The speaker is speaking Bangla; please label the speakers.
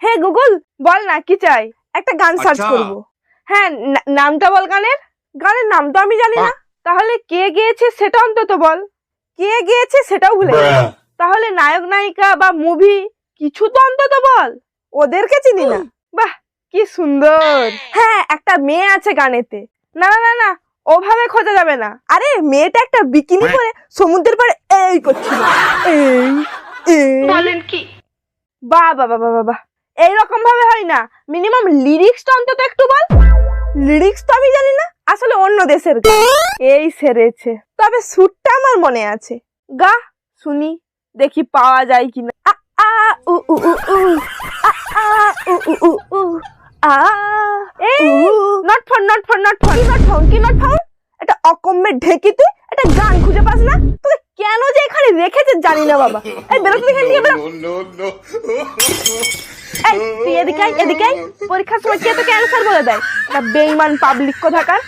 Speaker 1: হে গুগল, বল না কি চাই। একটা গান সার্চ করব। হ্যাঁ, নামটা বল গানের। গানের নাম তো আমি জানি না। তাহলে কে গেয়েছে সেটা অন্তত বল। কে গেয়েছে সেটাও ভুলে গেছি। তাহলে নায়ক নায়িকা বা মুভি কিছু তো অন্তত বল। ওদেরকে চিনি না। বাহ, কি সুন্দর। হ্যাঁ, একটা মেয়ে আছে গানেতে। না না না না, ওভাবে খোঁজা যাবে না। আরে মেয়েটা একটা বিকিনি পরে সমুদ্রের পাড়ে এই করছিল। বলেন কি? বাহ বাহ বাহ বাহ বাহ, এইরকম ভাবে হয় না। মিনিমাম লিরিক্সটা অন্তত একটু বল। লিরিক্স তো আমি জানি না, আসলে অন্য দেশের গান। এই সেরেছে, তবে সুরটা আমার মনে আছে। গা শুনি, দেখি পাওয়া যায় কিনা। আ আ উ উ উ উ আ আ উ উ উ উ আ এই not found not found not found not found কি নট ফাউন্ড। এটা অকম্মে ঢেকি, তুই একটা গান খুঁজে পাস না? তুই কেন যে এখানে রেখেছে জানি না বাবা। এই বেরো তুই এখান থেকে, বেরো। এই তুই এদিকে আয়, এদিকে আয়। পরীক্ষার সময় কে তোকে অ্যান্সার বলে দেয়? এটা বেঈমান পাবলিক কোথাকার।